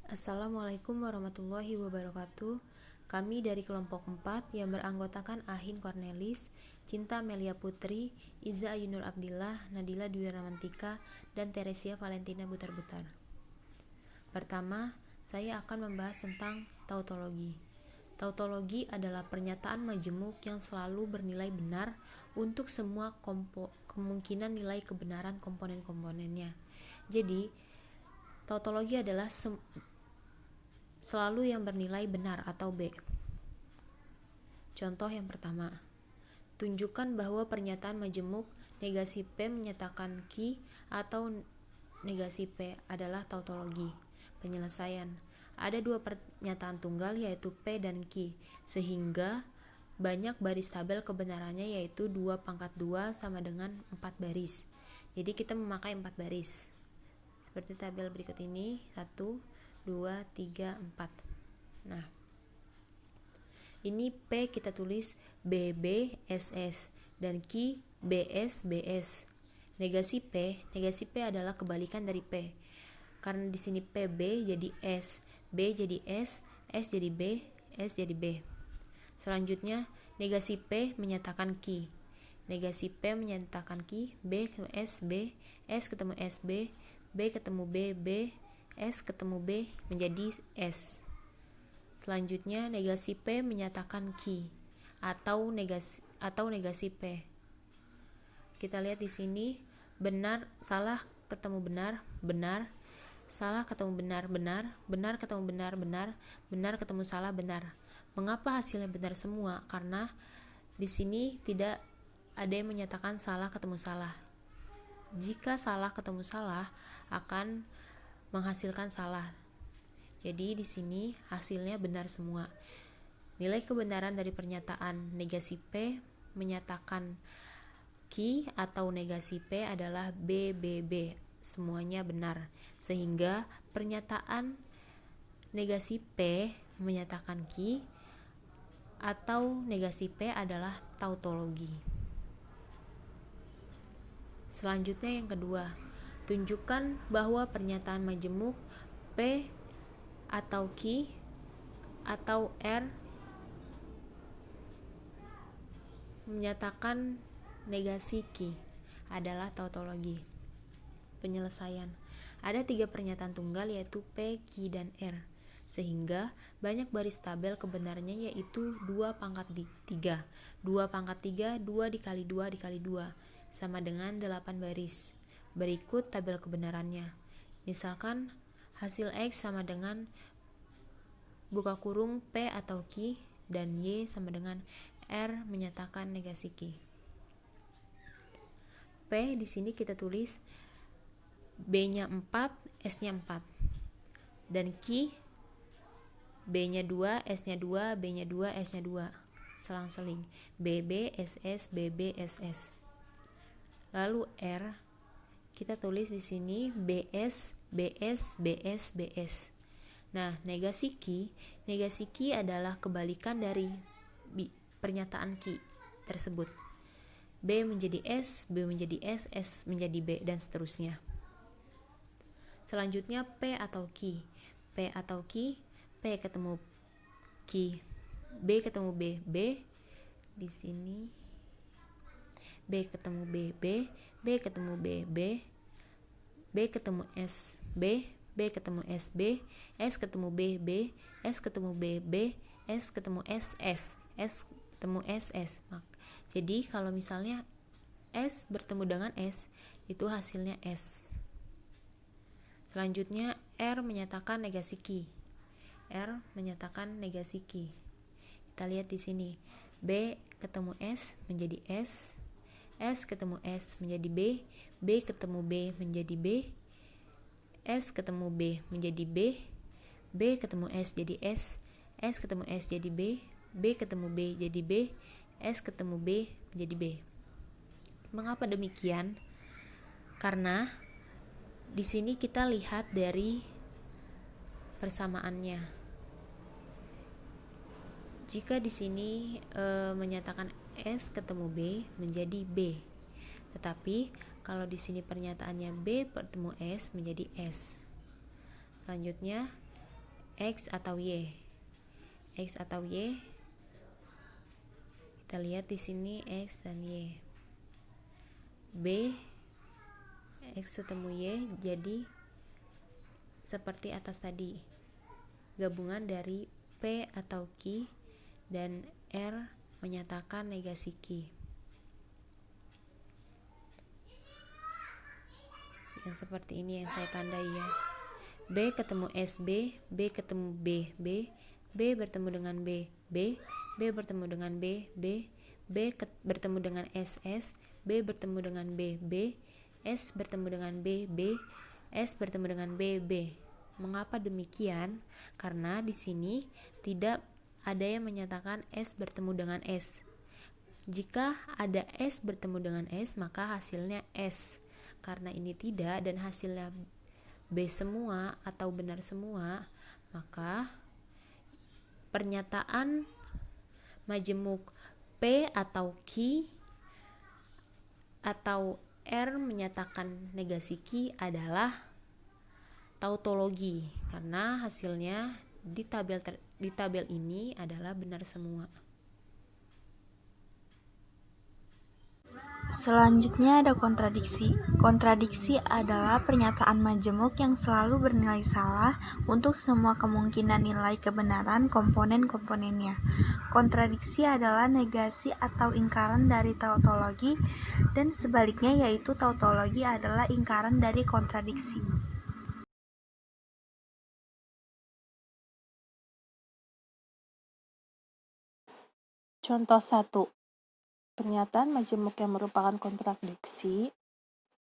Assalamualaikum warahmatullahi wabarakatuh. Kami dari kelompok 4 yang beranggotakan Ahin Cornelis, Cinta Melia Putri, Iza Ayunur Abdillah, Nadila Dwi Ramantika, dan Teresia Valentina Butar-Butar. Pertama, saya akan membahas tentang tautologi. Tautologi adalah pernyataan majemuk yang selalu bernilai benar untuk semua kemungkinan nilai kebenaran komponen-komponennya. Jadi, tautologi adalah selalu yang bernilai benar atau B. Contoh yang pertama, tunjukkan bahwa pernyataan majemuk negasi P menyatakan Q atau negasi P adalah tautologi. Penyelesaian, ada dua pernyataan tunggal yaitu P dan Q, sehingga banyak baris tabel kebenarannya yaitu 2/2 sama dengan 4 baris. Jadi kita memakai 4 baris. Seperti tabel berikut ini, 1, 2, 3, 4. Nah, ini P kita tulis BB, SS, dan Q BS, BS. Negasi P adalah kebalikan dari P. Karena di sini PB jadi S, B jadi S jadi B, S jadi B. Selanjutnya, negasi P menyatakan Q. Negasi P menyatakan Q, B ketemu S, B, S ketemu S, B, B ketemu B, B, S ketemu B menjadi S. Selanjutnya, negasi P menyatakan Q atau negasi P. Kita lihat di sini, benar, salah ketemu benar, benar, salah ketemu benar, benar, benar ketemu benar, benar, benar ketemu salah, benar. Mengapa hasilnya benar semua? Karena di sini tidak ada yang menyatakan salah ketemu salah. Jika salah ketemu salah akan menghasilkan salah. Jadi di sini hasilnya benar semua. Nilai kebenaran dari pernyataan negasi P menyatakan Q atau negasi P adalah B, B, B. Semuanya benar. Sehingga pernyataan negasi P menyatakan Q atau negasi P adalah tautologi. Selanjutnya yang kedua, tunjukkan bahwa pernyataan majemuk P atau Q atau R menyatakan negasi Q adalah tautologi. Penyelesaian, ada 3 pernyataan tunggal yaitu P, Q, dan R, sehingga banyak baris tabel kebenarannya yaitu 2/3. 2/3, 2 dikali 2 dikali 2 sama dengan 8 baris. Berikut tabel kebenarannya. Misalkan hasil X sama dengan buka kurung P atau Q dan Y sama dengan R menyatakan negasi Q. P di sini kita tulis B-nya 4, S-nya 4. Dan Q B-nya 2, S-nya 2, B-nya 2, S-nya 2. Selang-seling. BB, SS, BB, SS. Lalu R kita tulis di sini BS, BS, BS, BS. Nah, negasi Q adalah kebalikan dari pernyataan Q tersebut. B menjadi S, B menjadi S, S menjadi B, dan seterusnya. Selanjutnya P atau Q. P atau Q, P ketemu Q, B ketemu B, B di sini. B ketemu B, B, B ketemu B, B, B ketemu S, B, B ketemu S, B, S ketemu B, B, S ketemu B, B, S ketemu S, S, S ketemu S, S. Jadi kalau misalnya S bertemu dengan S, itu hasilnya S. Selanjutnya R menyatakan negasi Q. R menyatakan negasi Q. Kita lihat di sini. B ketemu S menjadi S, S ketemu S menjadi B, B ketemu B menjadi B, S ketemu B menjadi B, B ketemu S jadi S, S ketemu S jadi B, B ketemu B jadi B, S ketemu B menjadi B. Mengapa demikian? Karena di sini kita lihat dari persamaannya. Jika di sini menyatakan S ketemu B menjadi B. Tetapi kalau di sini pernyataannya B bertemu S menjadi S. Selanjutnya X atau Y. X atau Y. Kita lihat di sini X dan Y. B, X ketemu Y jadi seperti atas tadi. Gabungan dari P atau Q dan R menyatakan negasi Q. Yang seperti ini yang saya tandai ya. B ketemu SB, B ketemu B, B bertemu dengan B, B bertemu dengan B, bertemu dengan SS, B bertemu dengan B, S bertemu dengan B, S bertemu dengan B. Mengapa demikian? Karena di sini tidak ada yang menyatakan S bertemu dengan S. Jika ada S bertemu dengan S, maka hasilnya S. Karena ini tidak dan hasilnya B semua atau benar semua, maka pernyataan majemuk P atau Q atau R menyatakan negasi Q adalah tautologi, karena hasilnya di tabel ini adalah benar semua. Selanjutnya ada kontradiksi. Kontradiksi adalah pernyataan majemuk yang selalu bernilai salah untuk semua kemungkinan nilai kebenaran komponen-komponennya. Kontradiksi adalah negasi atau ingkaran dari tautologi, dan sebaliknya yaitu tautologi adalah ingkaran dari kontradiksi. Contoh 1. Pernyataan majemuk yang merupakan kontradiksi,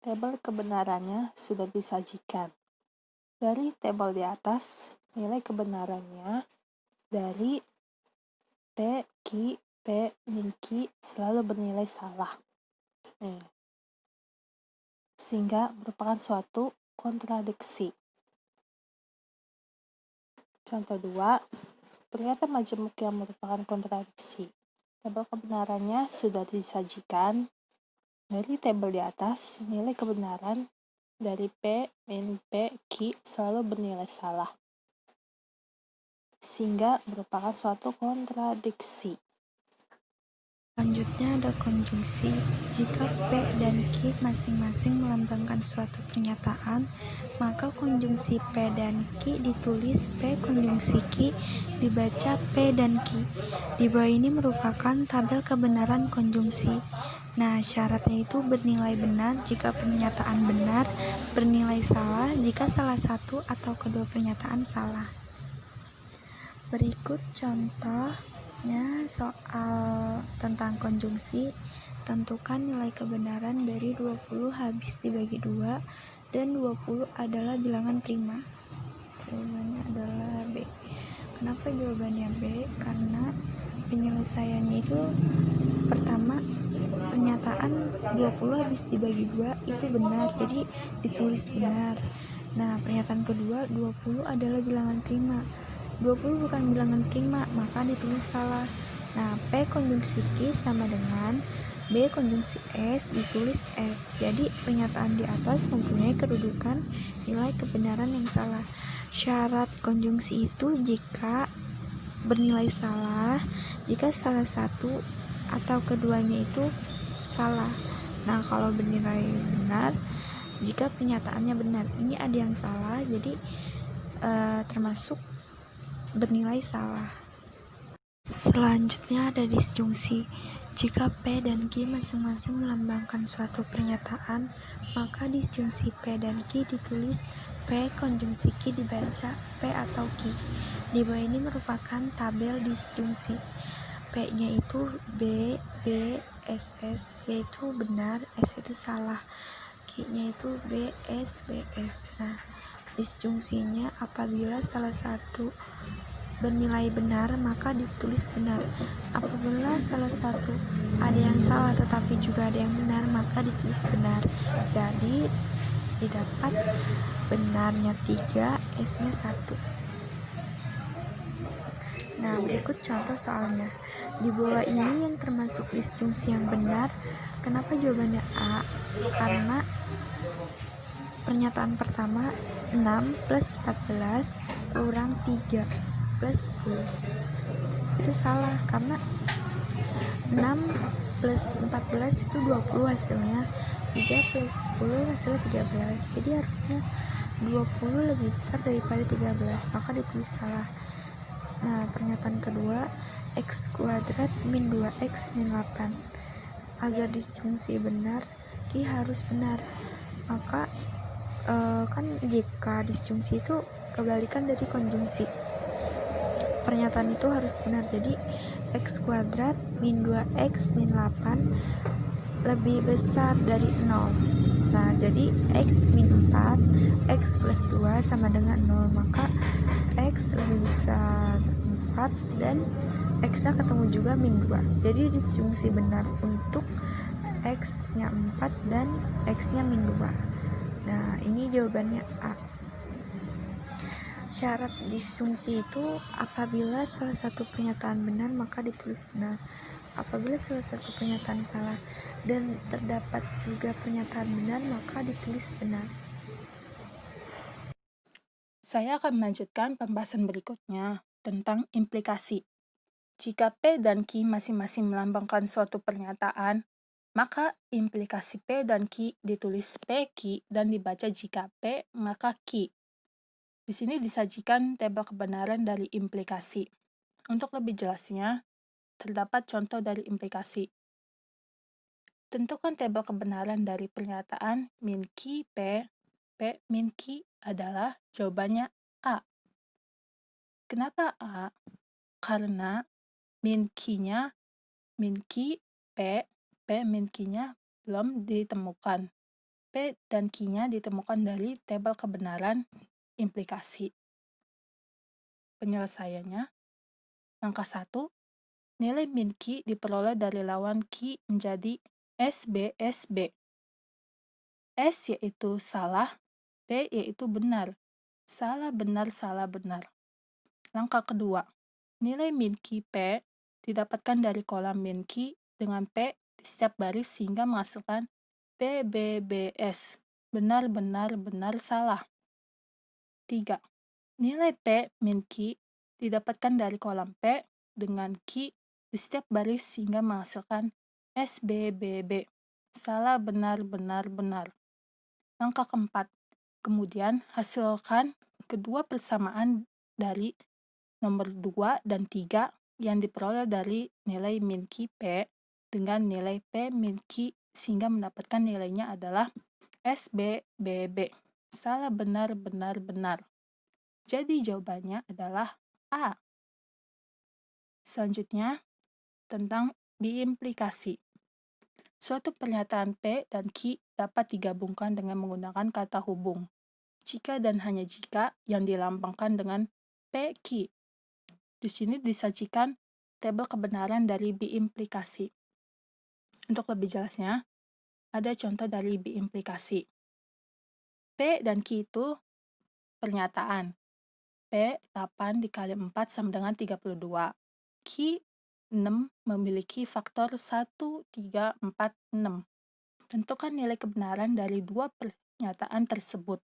tabel kebenarannya sudah disajikan. Dari tabel di atas, nilai kebenarannya dari P, Q, P, min Q selalu bernilai salah. Sehingga merupakan suatu kontradiksi. Contoh 2. Pernyataan majemuk yang merupakan kontradiksi, tabel kebenarannya sudah disajikan. Dari tabel di atas, nilai kebenaran dari P min P Q selalu bernilai salah, sehingga merupakan suatu kontradiksi. Selanjutnya ada konjungsi. Jika P dan Q masing-masing melambangkan suatu pernyataan, maka konjungsi P dan Q ditulis P konjungsi Q, dibaca P dan Q. Di bawah ini merupakan tabel kebenaran konjungsi. Nah, syaratnya itu bernilai benar jika pernyataan benar, bernilai salah jika salah satu atau kedua pernyataan salah. Berikut contohnya soal tentang konjungsi. Tentukan nilai kebenaran dari 20 habis dibagi 2 dan 20 adalah bilangan prima. Jawabannya adalah B. Kenapa jawabannya B? Karena penyelesaiannya itu pertama, pernyataan 20 habis dibagi 2 itu benar, jadi ditulis benar. Nah, pernyataan kedua, 20 adalah bilangan prima. 20 bukan bilangan prima, maka ditulis salah. Nah, P konjungsi Q sama dengan B konjungsi S, ditulis S. Jadi, pernyataan di atas mempunyai kedudukan nilai kebenaran yang salah. Syarat konjungsi itu jika bernilai salah, jika salah satu atau keduanya itu salah. Nah, kalau bernilai benar, jika pernyataannya benar. Ini ada yang salah, jadi termasuk bernilai salah. Selanjutnya ada disjungsi. Jika P dan Q masing-masing melambangkan suatu pernyataan, maka disjungsi P dan Q ditulis P konjungsi Q, dibaca P atau Q. Di bawah ini merupakan tabel disjungsi. P-nya itu B, S, B itu benar, S itu salah. Q-nya itu B, S. Nah, disjungsinya apabila salah satu bernilai benar, maka ditulis benar. Apabila salah satu ada yang salah tetapi juga ada yang benar, maka ditulis benar. Jadi didapat benarnya 3, S-nya 1. Nah, berikut contoh soalnya. Di bawah ini yang termasuk disjungsi yang benar. Kenapa jawabannya A? Karena Pernyataan pertama, 6 plus 14 kurang 3 plus 10. Itu salah karena 6 plus 14 itu 20 hasilnya, 3 plus 10 hasilnya 13. Jadi harusnya 20 lebih besar daripada 13, maka ditulis salah. Nah, pernyataan kedua, x kuadrat min 2x min 8. Agar disjungsi benar, Ki harus benar. Maka kan jika disjungsi itu kebalikan dari konjungsi. Pernyataan itu harus benar. Jadi x kuadrat min 2x min 8 lebih besar dari 0. Nah, jadi x min 4, x plus 2 sama dengan 0. Maka x lebih besar 4 dan x-nya ketemu juga min 2. Jadi disjungsi benar untuk x-nya 4 dan x-nya min 2. Nah, ini jawabannya A. Syarat disjungsi itu apabila salah satu pernyataan benar maka ditulis benar. Apabila salah satu pernyataan salah dan terdapat juga pernyataan benar maka ditulis benar. Saya akan melanjutkan pembahasan berikutnya tentang implikasi. Jika P dan Q masing-masing melambangkan suatu pernyataan, maka implikasi P dan Q ditulis PQ dan dibaca jika P maka Q. Di sini disajikan tabel kebenaran dari implikasi. Untuk lebih jelasnya, terdapat contoh dari implikasi. Tentukan tabel kebenaran dari pernyataan min Q P, P min Q adalah jawabannya A. Kenapa A? Karena min Q-nya, min Q P, P min Q-nya belum ditemukan. P dan Q-nya ditemukan dari tabel kebenaran implikasi. Penyelesaiannya, langkah 1, nilai min Q diperoleh dari lawan Q menjadi SB. S yaitu salah, B yaitu benar. Salah, benar, salah, benar. Langkah kedua, nilai min Q P didapatkan dari kolam min Q dengan P di setiap baris sehingga menghasilkan PBBS. Benar, benar, benar, salah. 3. Nilai P min Q didapatkan dari kolam P dengan Q di setiap baris sehingga menghasilkan SBBB. Salah, benar, benar, benar. Langkah keempat, kemudian hasilkan kedua persamaan dari nomor 2 dan 3 yang diperoleh dari nilai min Q P dengan nilai P min Q sehingga mendapatkan nilainya adalah SBBB. Salah, benar, benar, benar. Jadi jawabannya adalah A. Selanjutnya, tentang biimplikasi. Suatu pernyataan P dan Q dapat digabungkan dengan menggunakan kata hubung. Jika dan hanya jika yang dilambangkan dengan PQ. Di sini disajikan tabel kebenaran dari biimplikasi. Untuk lebih jelasnya, ada contoh dari biimplikasi. P dan Q itu pernyataan. P 8 dikali 4 sama dengan 32. Q 6 memiliki faktor 1, 3, 4, 6. Tentukan nilai kebenaran dari dua pernyataan tersebut.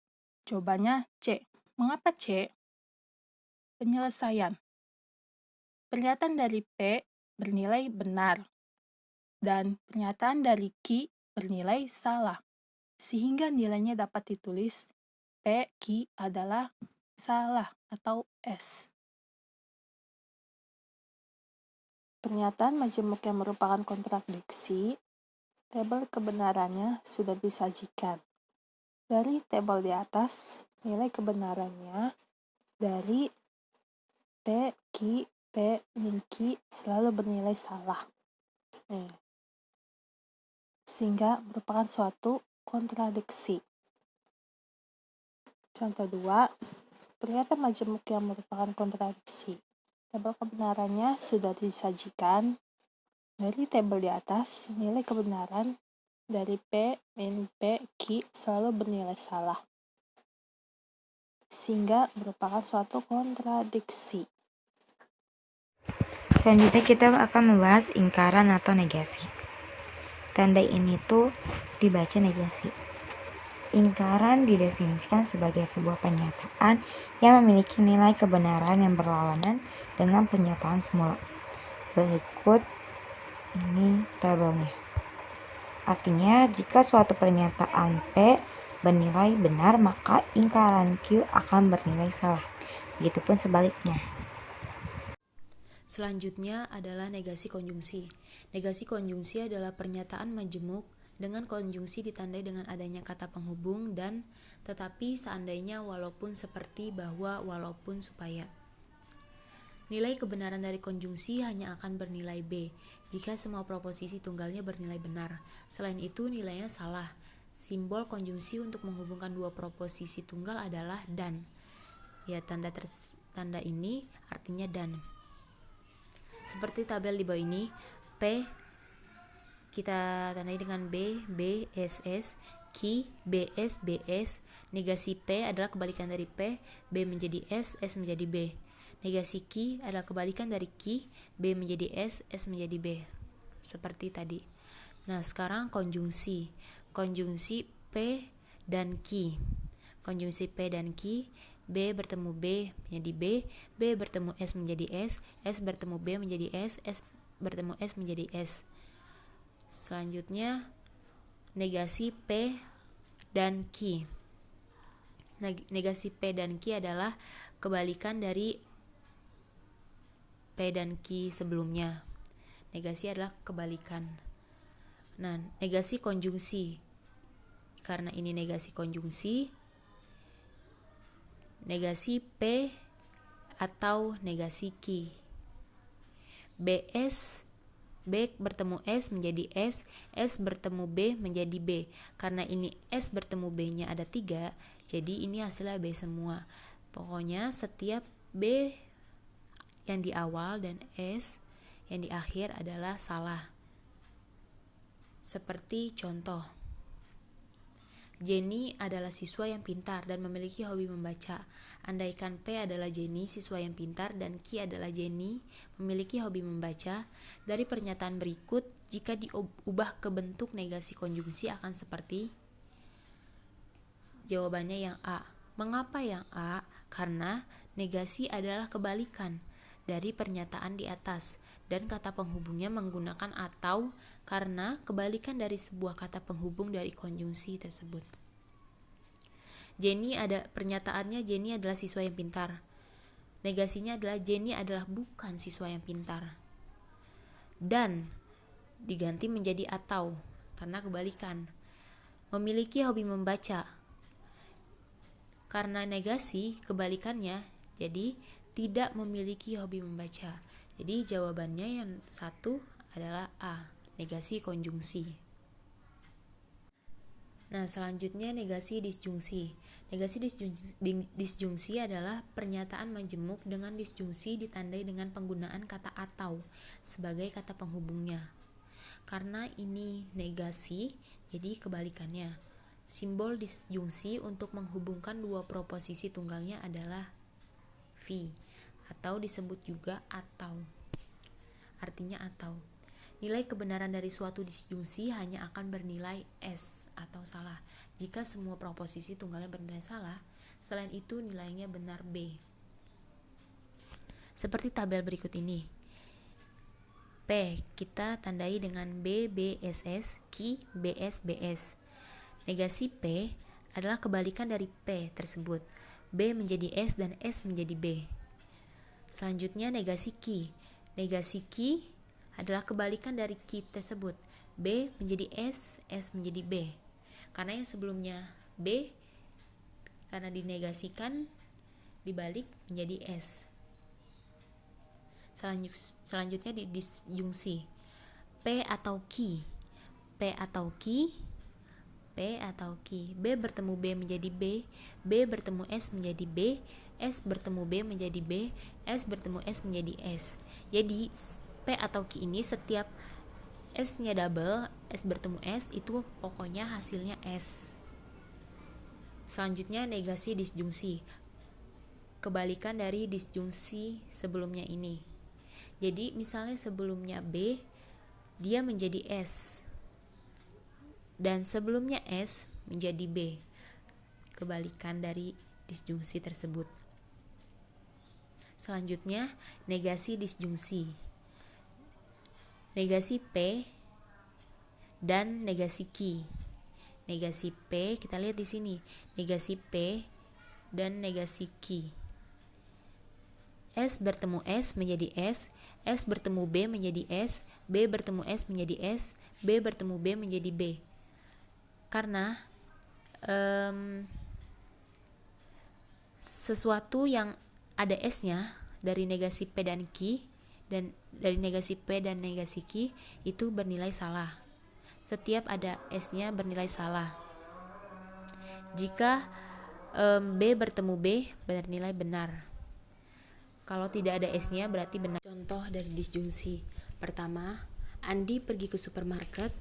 Jawabannya C. Mengapa C? Penyelesaian. Pernyataan dari P bernilai benar, dan pernyataan dari Q bernilai salah, sehingga nilainya dapat ditulis PQ adalah salah atau S. Pernyataan majemuk yang merupakan kontradiksi, tabel kebenarannya sudah disajikan. Dari tabel di atas, nilai kebenarannya dari P, Q, P min Q selalu bernilai salah. Sehingga merupakan suatu kontradiksi. Contoh 2, pernyataan majemuk yang merupakan kontradiksi. Tabel kebenarannya sudah disajikan. Dari tabel di atas, nilai kebenaran dari P min P Q selalu bernilai salah. Sehingga merupakan suatu kontradiksi. Selanjutnya kita akan membahas ingkaran atau negasi. Tanda ini tuh dibaca negasi. Ingkaran didefinisikan sebagai sebuah pernyataan yang memiliki nilai kebenaran yang berlawanan dengan pernyataan semula. Berikut ini tabelnya. Artinya, jika suatu pernyataan P bernilai benar, maka ingkaran Q akan bernilai salah. Begitupun sebaliknya. Selanjutnya adalah negasi konjungsi. Negasi konjungsi adalah pernyataan majemuk dengan konjungsi ditandai dengan adanya kata penghubung dan tetapi seandainya walaupun seperti bahwa walaupun supaya. Nilai kebenaran dari konjungsi hanya akan bernilai B jika semua proposisi tunggalnya bernilai benar. Selain itu nilainya salah. Simbol konjungsi untuk menghubungkan dua proposisi tunggal adalah dan. Ya, tanda ini artinya dan. Seperti tabel di bawah ini, P kita tandai dengan B, B, S, S, Q, B, S, B, S. Negasi P adalah kebalikan dari P, B menjadi S, S menjadi B. Negasi Q adalah kebalikan dari Q, B menjadi S, S menjadi B. Seperti tadi. Nah, sekarang konjungsi. Konjungsi P dan Q. Konjungsi P dan Q, B bertemu B menjadi B, B bertemu S menjadi S, S bertemu B menjadi S, S bertemu S menjadi S. Selanjutnya, negasi P dan Q. Negasi P dan Q adalah kebalikan dari P dan Q sebelumnya. Negasi adalah kebalikan. Nah, negasi konjungsi. Karena ini negasi konjungsi, negasi P atau negasi Q. B bertemu S menjadi S, S bertemu B menjadi B. Karena ini S bertemu B-nya ada 3, jadi ini hasilnya B semua. Pokoknya setiap B yang di awal dan S yang di akhir adalah salah. Seperti contoh, Jenny adalah siswa yang pintar dan memiliki hobi membaca. Andaikan P adalah Jenny, siswa yang pintar, dan Q adalah Jenny, memiliki hobi membaca, dari pernyataan berikut, jika diubah ke bentuk negasi konjungsi akan seperti jawabannya yang A. Mengapa yang A? Karena negasi adalah kebalikan dari pernyataan di atas, dan kata penghubungnya menggunakan atau karena kebalikan dari sebuah kata penghubung dari konjungsi tersebut. Pernyataannya Jenny adalah siswa yang pintar. Negasinya adalah Jenny adalah bukan siswa yang pintar. Dan diganti menjadi atau karena kebalikan. Memiliki hobi membaca. Karena negasi kebalikannya, jadi tidak memiliki hobi membaca. Jadi jawabannya yang satu adalah A, negasi konjungsi. Nah, selanjutnya negasi disjungsi. Negasi disjungsi adalah pernyataan majemuk dengan disjungsi ditandai dengan penggunaan kata atau sebagai kata penghubungnya. Karena ini negasi, jadi kebalikannya. Simbol disjungsi untuk menghubungkan dua proposisi tunggalnya adalah V, atau disebut juga atau. Artinya atau. Nilai kebenaran dari suatu disjungsi hanya akan bernilai S atau salah jika semua proposisi tunggalnya bernilai salah. Selain itu nilainya benar B. Seperti tabel berikut ini. P kita tandai dengan B, B, S, S, Q, B, S, B, S. Negasi P adalah kebalikan dari P tersebut. B menjadi S dan S menjadi B. Selanjutnya negasi Q. Negasi Q adalah kebalikan dari Q tersebut. B menjadi S, S menjadi B. Karena yang sebelumnya B, karena dinegasikan, dibalik menjadi S. Selanjutnya di disjungsi. P atau Q. P atau Q. P atau Q. B bertemu B menjadi B. B bertemu S menjadi B. S bertemu B menjadi B. S bertemu S menjadi S. Jadi P atau Q ini setiap S-nya double, S bertemu S, itu pokoknya hasilnya S. Selanjutnya negasi disjungsi. Kebalikan dari disjungsi sebelumnya ini. Jadi misalnya sebelumnya B, dia menjadi S. Dan sebelumnya S menjadi B. kebalikan dari disjungsi tersebut. Selanjutnya, negasi disjungsi. Negasi P dan negasi Q. Negasi P, kita lihat di sini, negasi P dan negasi Q. S bertemu S menjadi S bertemu B menjadi S, B bertemu S menjadi S, B bertemu B menjadi B. Karena sesuatu yang ada S-nya dari negasi P dan Q dan dari negasi P dan negasi Q itu bernilai salah. Setiap ada S-nya bernilai salah. Jika B bertemu B bernilai benar. Kalau tidak ada S-nya berarti benar. Contoh dari disjungsi. Pertama, Andi pergi ke supermarket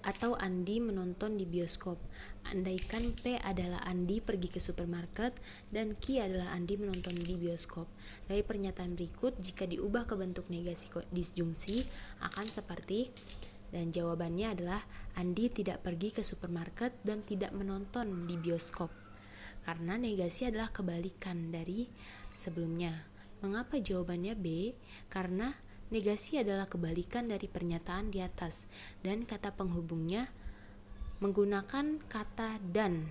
atau Andi menonton di bioskop. Andaikan P adalah Andi pergi ke supermarket dan Q adalah Andi menonton di bioskop. Dari pernyataan berikut, jika diubah ke bentuk negasi disjungsi akan seperti, dan jawabannya adalah Andi tidak pergi ke supermarket dan tidak menonton di bioskop. Karena negasi adalah kebalikan dari sebelumnya. Mengapa jawabannya B? Karena negasi adalah kebalikan dari pernyataan di atas dan kata penghubungnya menggunakan kata dan.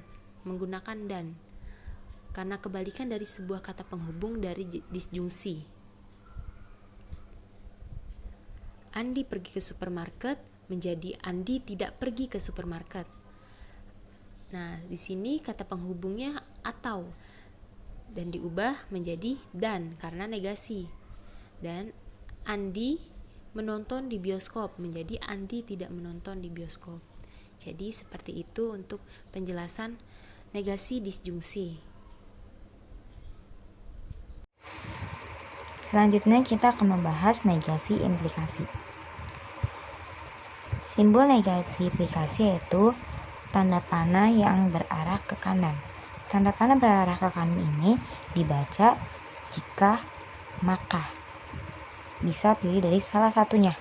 Karena kebalikan dari sebuah kata penghubung dari disjungsi. Andi pergi ke supermarket menjadi Andi tidak pergi ke supermarket. Nah, di sini kata penghubungnya atau dan diubah menjadi dan karena negasi. Dan Andi menonton di bioskop menjadi Andi tidak menonton di bioskop. Jadi seperti itu untuk penjelasan negasi disjungsi. Selanjutnya kita akan membahas negasi implikasi. Simbol negasi implikasi yaitu tanda panah yang berarah ke kanan. Tanda panah berarah ke kanan ini dibaca jika maka. Bisa pilih dari salah satunya.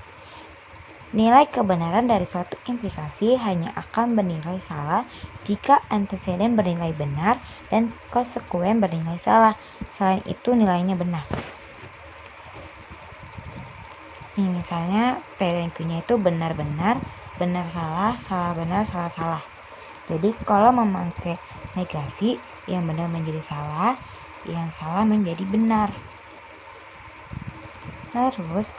Nilai kebenaran dari suatu implikasi hanya akan bernilai salah jika anteseden bernilai benar dan konsekuen bernilai salah. Selain itu nilainya benar. Nih misalnya P dan Q-nya itu benar-benar, benar salah, salah benar, salah salah. Jadi kalau memakai negasi, yang benar menjadi salah, yang salah menjadi benar. Terus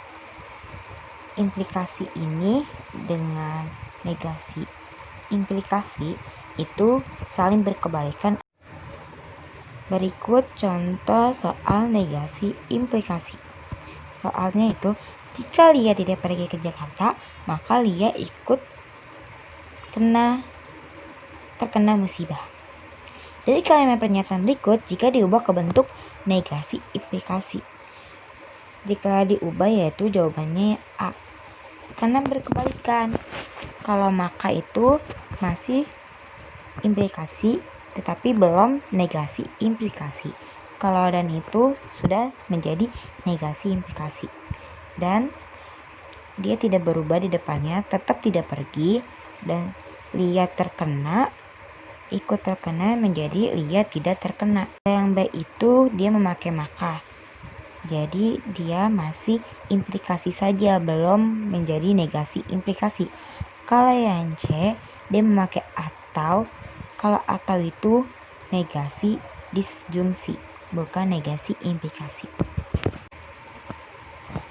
implikasi ini dengan negasi implikasi itu saling berkebalikan. Berikut contoh soal negasi implikasi. Soalnya itu, jika Lia tidak pergi ke Jakarta, maka Lia ikut terkena musibah. Dari kalimat pernyataan berikut, jika diubah ke bentuk negasi implikasi, jika diubah yaitu jawabannya A. Karena berkebalikan. Kalau maka itu masih implikasi tetapi belum negasi implikasi. Kalau dan itu sudah menjadi negasi implikasi. Dan dia tidak berubah di depannya, tetap tidak pergi, dan Lia terkena, ikut terkena menjadi Lia tidak terkena. Yang B itu dia memakai maka. Jadi dia masih implikasi saja, belum menjadi negasi implikasi. Kalau yang C, dia memakai atau. Kalau atau itu negasi disjungsi, bukan negasi implikasi.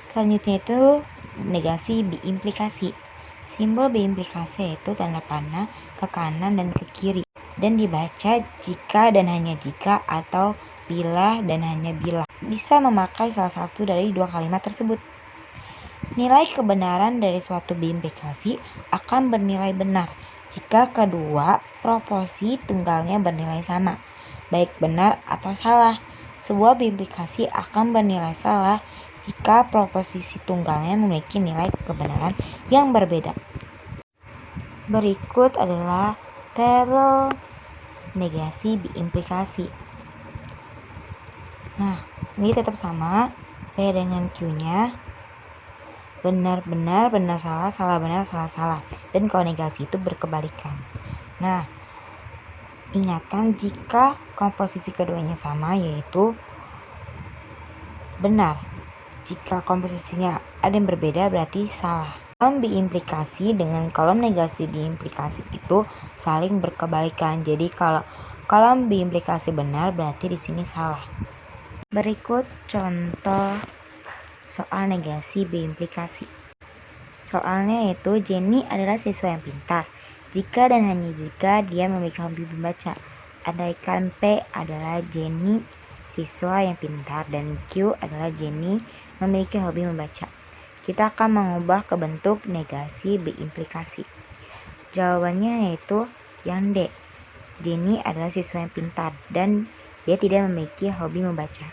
Selanjutnya itu negasi biimplikasi. Simbol biimplikasi yaitu tanda panah ke kanan dan ke kiri, dan dibaca jika dan hanya jika atau bila dan hanya bila. Bisa memakai salah satu dari dua kalimat tersebut. Nilai kebenaran dari suatu biimplikasi akan bernilai benar jika kedua proporsi tunggalnya bernilai sama, baik benar atau salah. Sebuah biimplikasi akan bernilai salah jika proposisi tunggalnya memiliki nilai kebenaran yang berbeda. Berikut adalah tabel negasi biimplikasi. Nah, ini tetap sama, P dengan Q-nya benar-benar, benar salah, salah benar, salah salah. Dan kalau negasi itu berkebalikan. Nah, Ingatkan jika komposisi keduanya sama, yaitu benar. Jika komposisinya ada yang berbeda, berarti salah. Kolom biimplikasi dengan kolom negasi biimplikasi itu saling berkebalikan. Jadi kalau kolom biimplikasi benar, berarti di sini salah. Berikut contoh soal negasi biimplikasi. Soalnya yaitu Jenny adalah siswa yang pintar. Jika dan hanya jika dia memiliki hobi membaca. Andaikan P adalah Jenny siswa yang pintar dan Q adalah Jenny memiliki hobi membaca. Kita akan mengubah ke bentuk negasi biimplikasi. Jawabannya yaitu yang D. Jenny adalah siswa yang pintar dan dia tidak memiliki hobi membaca.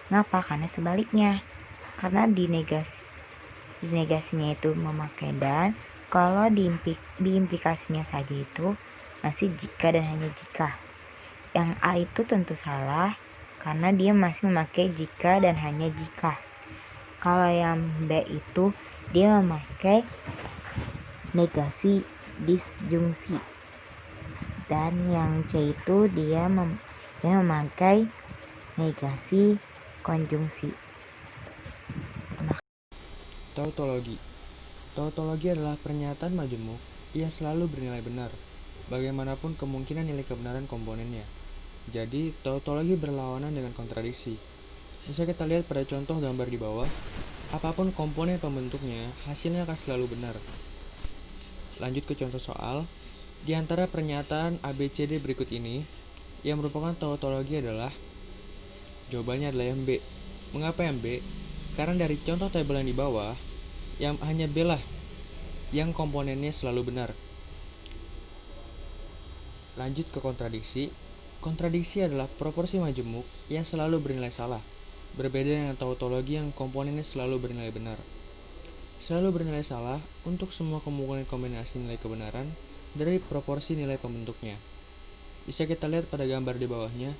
Ngapa? Karena sebaliknya. Karena di negasinya itu memakai dan, kalau diimplikasinya saja itu masih jika dan hanya jika. Yang A itu tentu salah karena dia masih memakai jika dan hanya jika. Kalau yang B itu dia memakai negasi disjungsi. Dan yang C itu dia memakai negasi konjungsi. Tautologi. Tautologi adalah pernyataan majemuk yang selalu bernilai benar, bagaimanapun kemungkinan nilai kebenaran komponennya. Jadi, tautologi berlawanan dengan kontradiksi. Bisa kita lihat pada contoh gambar di bawah, apapun komponen pembentuknya, hasilnya akan selalu benar. Lanjut ke contoh soal. Di antara pernyataan ABCD berikut ini, yang merupakan tautologi adalah, jawabannya adalah yang B. Mengapa yang B? Karena dari contoh tabel yang di bawah, yang hanya B lah yang komponennya selalu benar. Lanjut ke kontradiksi. Kontradiksi adalah proporsi majemuk yang selalu bernilai salah, berbeda dengan tautologi yang komponennya selalu bernilai benar. Selalu bernilai salah untuk semua kemungkinan kombinasi nilai kebenaran dari proporsi nilai pembentuknya. Bisa kita lihat pada gambar di bawahnya,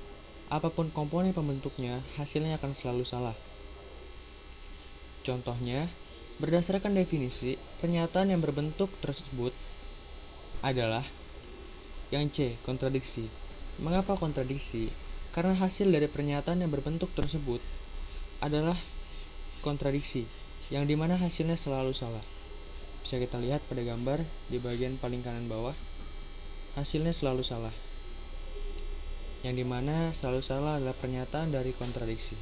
apapun komponen pembentuknya, hasilnya akan selalu salah. Contohnya, berdasarkan definisi, pernyataan yang berbentuk tersebut adalah yang C, kontradiksi. Mengapa kontradiksi? Karena hasil dari pernyataan yang berbentuk tersebut adalah kontradiksi, yang dimana hasilnya selalu salah. Bisa kita lihat pada gambar di bagian paling kanan bawah, hasilnya selalu salah. Yang dimana selalu salah adalah pernyataan dari kontradiksi.